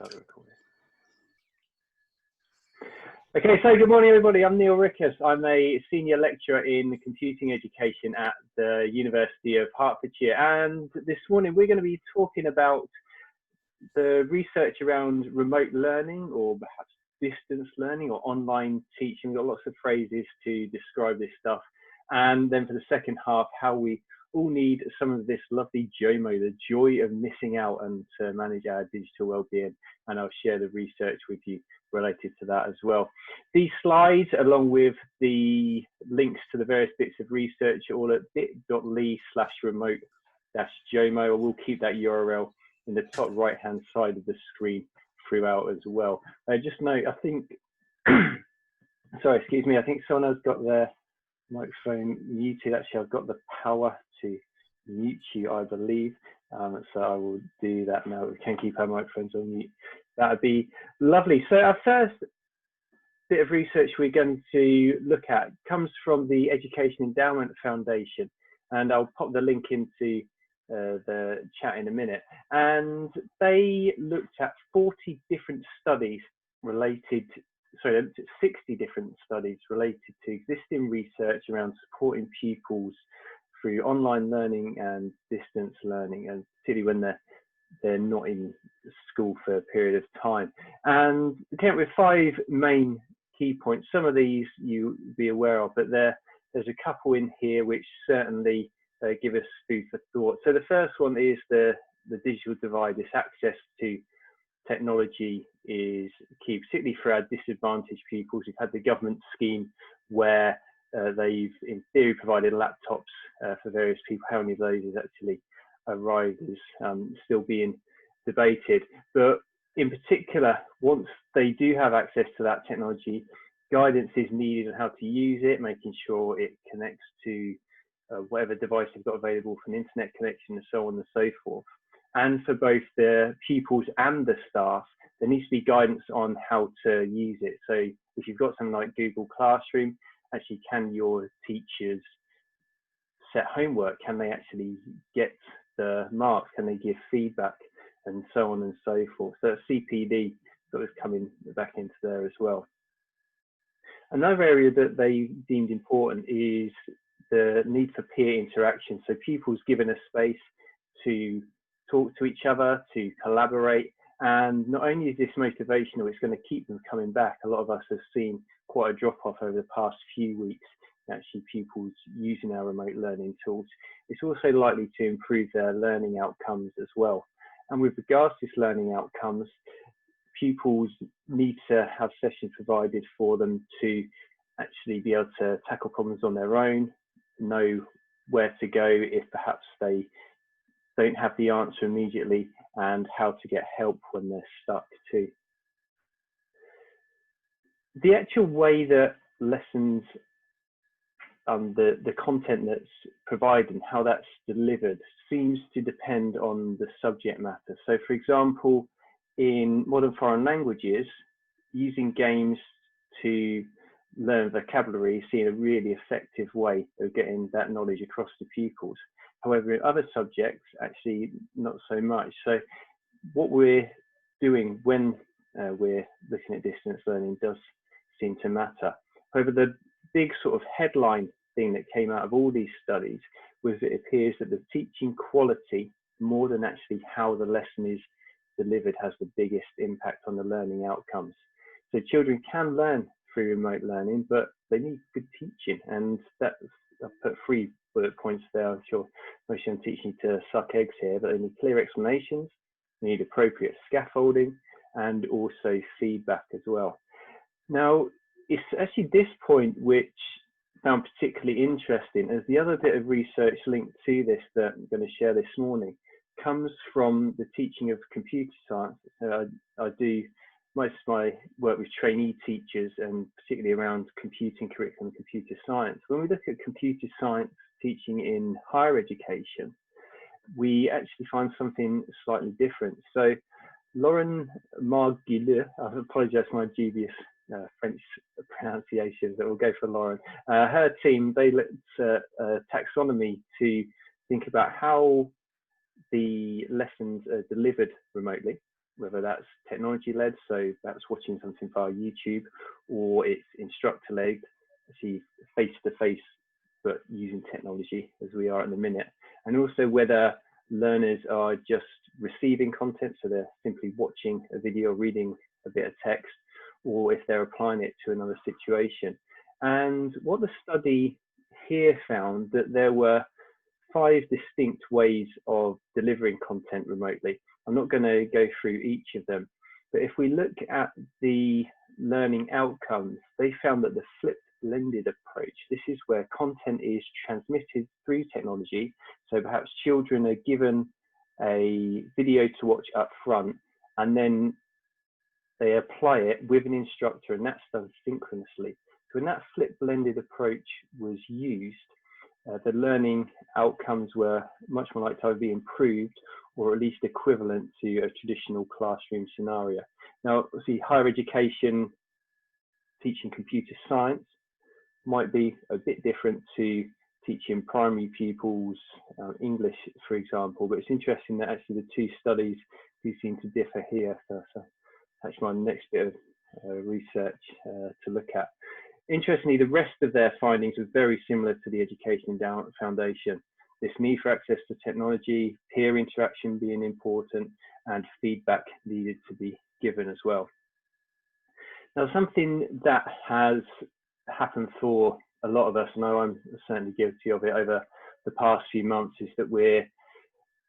start the recording. Okay, so good morning, everybody. I'm Neil Rickus. I'm a senior lecturer in computing education at the University of Hertfordshire. And this morning, we're going to be talking about the research around remote learning, or perhaps distance learning or online teaching. We've got lots of phrases to describe this stuff. And then for the second half, how we all need some of this lovely JOMO, the joy of missing out, and to manage our digital well-being. And I'll share the research with you related to that as well. These slides, along with the links to the various bits of research, are all at bit.ly/remote-JOMO. We'll keep that URL in the top right-hand side of the screen throughout as well. Just note, I think, sorry, excuse me, I think someone has got their microphone muted. Actually, I've got the power to mute you, I believe. So I will do that now. We can keep our microphones on mute. That would be lovely. So our first bit of research we're going to look at comes from the Education Endowment Foundation, and I'll pop the link into the chat in a minute. And they looked at 40 different studies related, sorry, they looked at 60 different studies related to existing research around supporting pupils through online learning and distance learning, and particularly when they're not in school for a period of time. And came up with 5 main key points. Some of these you'll be aware of, but there's a couple in here which certainly give us food for thought. So the first one is the digital divide. This access to technology is key, particularly for our disadvantaged pupils. We've had the government scheme where they've, in theory, provided laptops for various people. How many of those has actually arrived is still being debated. But in particular, once they do have access to that technology, guidance is needed on how to use it, making sure it connects to whatever device they've got available for an internet connection, and so on and so forth. And for both the pupils and the staff, there needs to be guidance on how to use it. So if you've got something like Google Classroom, actually, can your teachers set homework? Can they actually get the marks? Can they give feedback? And so on and so forth. So CPD sort of coming back into there as well. Another area that they deemed important is the need for peer interaction. So pupils given a space to talk to each other, to collaborate. And not only is this motivational, it's going to keep them coming back. A lot of us have seen quite a drop-off over the past few weeks, actually, pupils using our remote learning tools. It's also likely to improve their learning outcomes as well. And with regards to learning outcomes, pupils need to have sessions provided for them to actually be able to tackle problems on their own, know where to go if perhaps they don't have the answer immediately, and how to get help when they're stuck too. The actual way that lessons, the content that's provided and how that's delivered seems to depend on the subject matter. So for example, in modern foreign languages, using games to learn vocabulary is seen a really effective way of getting that knowledge across to pupils. However, in other subjects, actually not so much. So what we're doing when we're looking at distance learning does seem to matter. However, the big sort of headline thing that came out of all these studies was that it appears that the teaching quality, more than actually how the lesson is delivered, has the biggest impact on the learning outcomes. So children can learn through remote learning, but they need good teaching, and that's, I've put 3 bullet points there. I'm sure most of them teaching to suck eggs here, but they need clear explanations, they need appropriate scaffolding, and also feedback as well. Now, it's actually this point which I found particularly interesting, as the other bit of research linked to this that I'm going to share this morning comes from the teaching of computer science. I do most of my work with trainee teachers, and particularly around computing curriculum and computer science. When we look at computer science teaching in higher education, we actually find something slightly different. So Lauren Marguillet, I apologize for my dubious French pronunciation, but we'll go for Lauren. Her team, they looked at taxonomy to think about how the lessons are delivered remotely, whether that's technology-led, so perhaps watching something via YouTube, or it's instructor-led, actually face-to-face, but using technology as we are at the minute. And also whether learners are just receiving content, so they're simply watching a video, reading a bit of text, or if they're applying it to another situation. And what the study here found that there were 5 distinct ways of delivering content remotely. I'm not going to go through each of them, but if we look at the learning outcomes, they found that the flipped blended approach, this is where content is transmitted through technology. So perhaps children are given a video to watch up front, and then they apply it with an instructor, and that's done synchronously. So when that flipped blended approach was used, the learning outcomes were much more likely to either be improved or at least equivalent to a traditional classroom scenario. Now, see, higher education teaching computer science might be a bit different to teaching primary pupils English, for example, but it's interesting that actually the 2 studies do seem to differ here. So that's my next bit of research to look at. Interestingly, the rest of their findings were very similar to the Education Endowment Foundation. This need for access to technology, peer interaction being important, and feedback needed to be given as well. Now, something that has happened for a lot of us, and I'm certainly guilty of it over the past few months, is that we're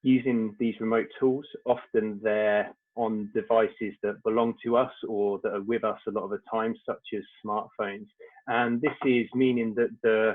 using these remote tools. Often they're on devices that belong to us or that are with us a lot of the time, such as smartphones. And this is meaning that the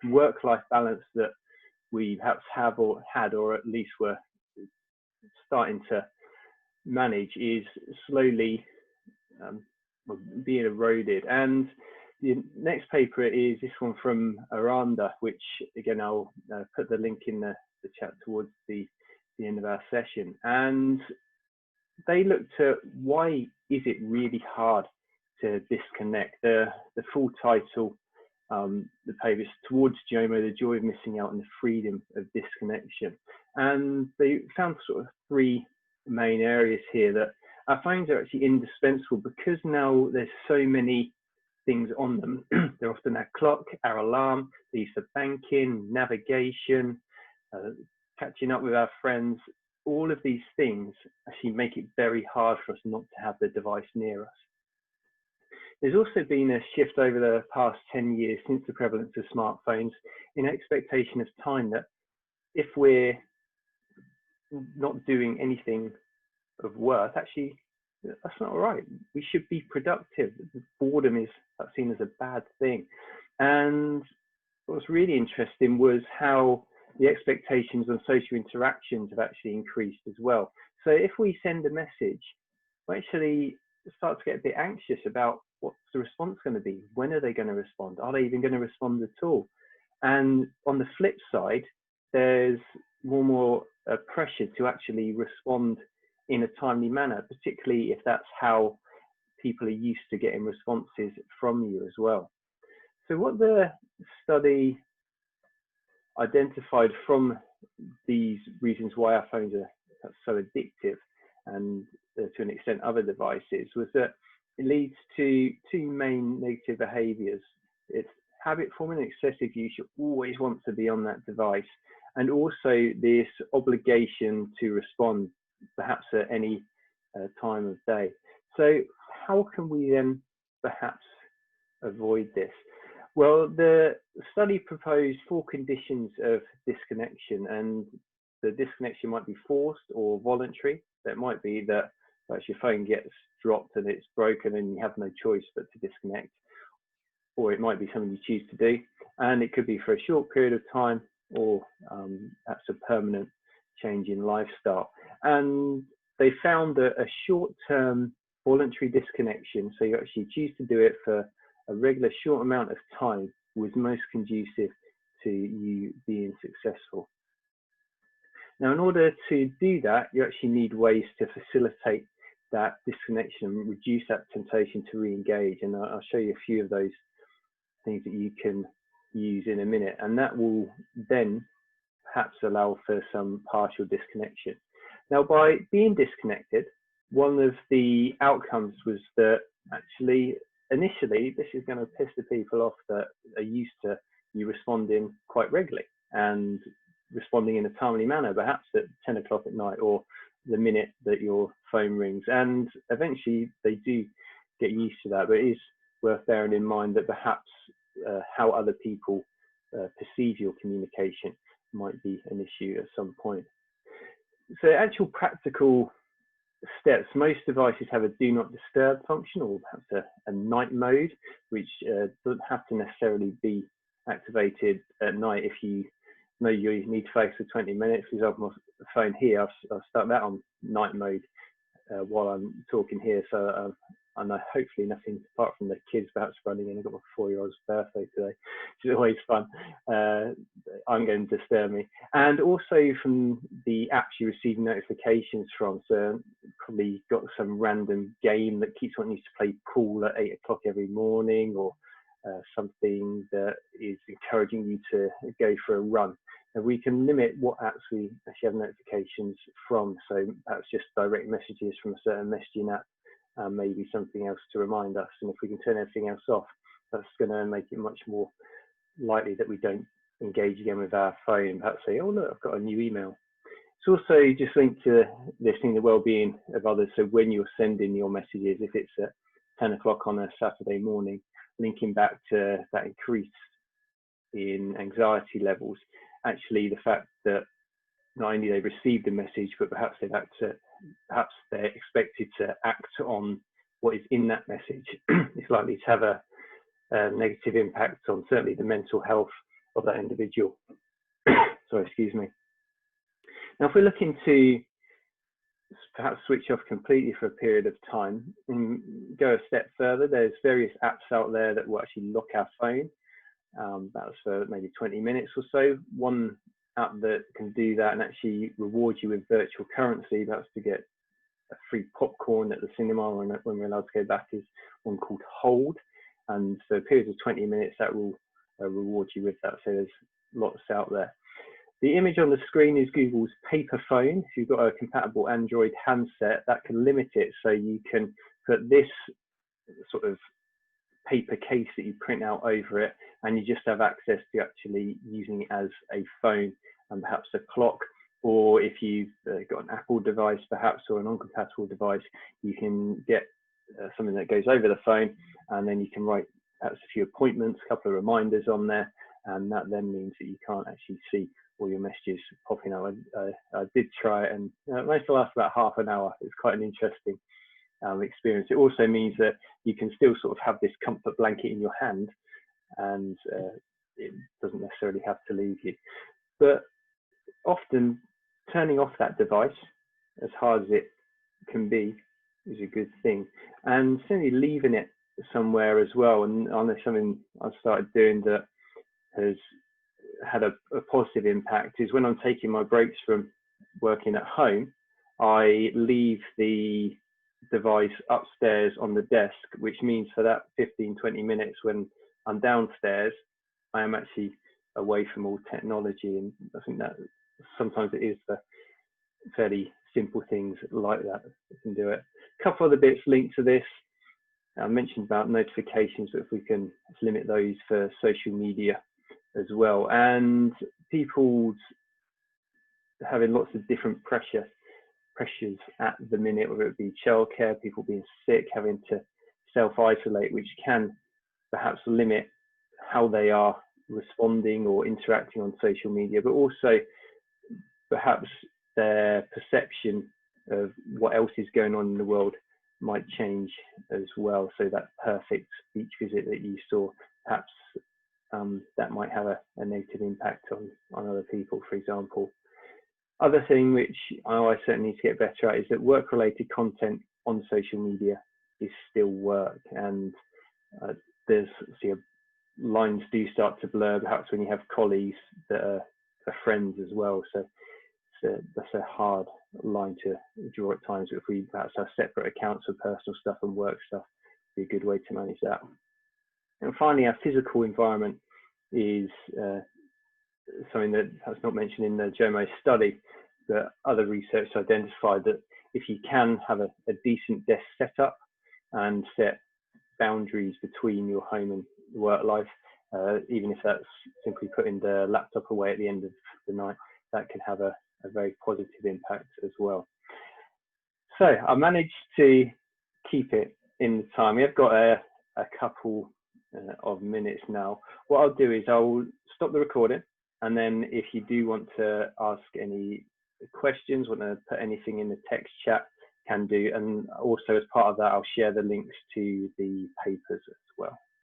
work-life balance that we perhaps have or had, or at least were starting to manage, is slowly being eroded. And the next paper is this one from Aranda, which again, I'll put the link in the chat towards the end of our session. And they looked at why is it really hard to disconnect. The full title, the paper is Towards JOMO, the Joy of Missing Out and the Freedom of Disconnection. And they found sort of 3 main areas here that our phones are actually indispensable because now there's so many things on them. They're often our clock, our alarm, these for banking, navigation, catching up with our friends. All of these things actually make it very hard for us not to have the device near us. There's also been a shift over the past 10 years since the prevalence of smartphones in expectation of time that if we're not doing anything of worth, actually, that's not right. We should be productive. Boredom is seen as a bad thing. And what was really interesting was how the expectations on social interactions have actually increased as well. So if we send a message, we actually start to get a bit anxious about what's the response going to be? When are they going to respond? Are they even going to respond at all? And on the flip side, there's more pressure to actually respond in a timely manner, particularly if that's how people are used to getting responses from you as well. So what the study identified from these reasons why our phones are so addictive, and to an extent other devices, was that it leads to 2 main negative behaviors. It's habit forming and excessive use. You always want to be on that device, and also this obligation to respond perhaps at any time of day. So how can we then perhaps avoid this? Well, the study proposed 4 conditions of disconnection, and the disconnection might be forced or voluntary. So it might be that perhaps your phone gets dropped and it's broken and you have no choice but to disconnect, or it might be something you choose to do, and it could be for a short period of time, or perhaps a permanent change in lifestyle. And they found that a short-term voluntary disconnection, so you actually choose to do it for a regular short amount of time, was most conducive to you being successful. Now, in order to do that, you actually need ways to facilitate that disconnection and reduce that temptation to re-engage. And I'll show you a few of those things that you can use in a minute. And that will then perhaps allow for some partial disconnection. Now, by being disconnected, one of the outcomes was that actually, initially, this is going to piss the people off that are used to you responding quite regularly and responding in a timely manner, perhaps at 10 o'clock at night or the minute that your phone rings. And eventually they do get used to that, but it is worth bearing in mind that perhaps how other people perceive your communication might be an issue at some point. So actual practical steps, most devices have a do not disturb function, or perhaps a night mode, which doesn't have to necessarily be activated at night. If you know you need to focus for 20 minutes, for example, my phone here, I'll start that on night mode while I'm talking here. So I know hopefully nothing apart from the kids perhaps running in. I've got my 4-year-old's birthday today, which is always fun. I'm going to disturb me. And also from the apps you receive notifications from. So probably got some random game that keeps wanting you to play pool at 8 o'clock every morning, or something that is encouraging you to go for a run. And we can limit what apps we actually have notifications from. So perhaps just direct messages from a certain messaging app, maybe something else to remind us. And if we can turn everything else off, that's going to make it much more likely that we don't engage again with our phone. Perhaps say, oh look, I've got a new email. It's also just linked to listening to the well-being of others. So when you're sending your messages, if it's at 10 o'clock on a Saturday morning, linking back to that increase in anxiety levels, actually the fact that not only they've received the message, but perhaps perhaps they're expected to act on what is in that message, it's likely to have a negative impact on certainly the mental health of that individual. Sorry, excuse me. Now, if we're looking to perhaps switch off completely for a period of time and go a step further, there's various apps out there that will actually lock our phone. That's for maybe 20 minutes or so. One app that can do that and actually reward you with virtual currency, that's to get a free popcorn at the cinema when we're allowed to go back, is one called Hold. And for periods of 20 minutes, that will reward you with that. So there's lots out there. The image on the screen is Google's paper phone. If you've got a compatible Android handset, that can limit it. So you can put this sort of paper case that you print out over it, and you just have access to actually using it as a phone and perhaps a clock. Or if you've got an Apple device perhaps, or a non-compatible device, you can get something that goes over the phone, and then you can write perhaps a few appointments, a couple of reminders on there, and that then means that you can't actually see all your messages popping out. I did try it, and it managed to last about half an hour. It's quite an interesting experience. It also means that you can still sort of have this comfort blanket in your hand, and it doesn't necessarily have to leave you. But often turning off that device, as hard as it can be, is a good thing. And certainly leaving it somewhere as well. And I know something I've started doing that has had a positive impact is when I'm taking my breaks from working at home, I leave the device upstairs on the desk, which means for that 15-20 minutes when I'm downstairs, I am actually away from all technology. And I think that sometimes it is the fairly simple things like that can do it. A couple other bits linked to this. I mentioned about notifications, but if we can limit those for social media as well. And people having lots of different pressures at the minute, whether it be childcare, people being sick, having to self-isolate, which can perhaps limit how they are responding or interacting on social media, but also perhaps their perception of what else is going on in the world might change as well. So that perfect beach visit that you saw, perhaps that might have a negative impact on other people, for example. Other thing which I certainly need to get better at is that work-related content on social media is still work, and there's lines do start to blur, perhaps when you have colleagues that are friends as well. So that's a hard line to draw at times. If we perhaps have separate accounts for personal stuff and work stuff, be a good way to manage that. And finally, our physical environment is something that that's not mentioned in the JOMO study, but other research identified that if you can have a decent desk setup and set boundaries between your home and work life, even if that's simply putting the laptop away at the end of the night, that can have a very positive impact as well. So I managed to keep it in the time. We have got a couple of minutes now. What I'll do is I'll stop the recording, and then if you do want to ask any questions, want to put anything in the text chat, can do. And also as part of that, I'll share the links to the papers as well.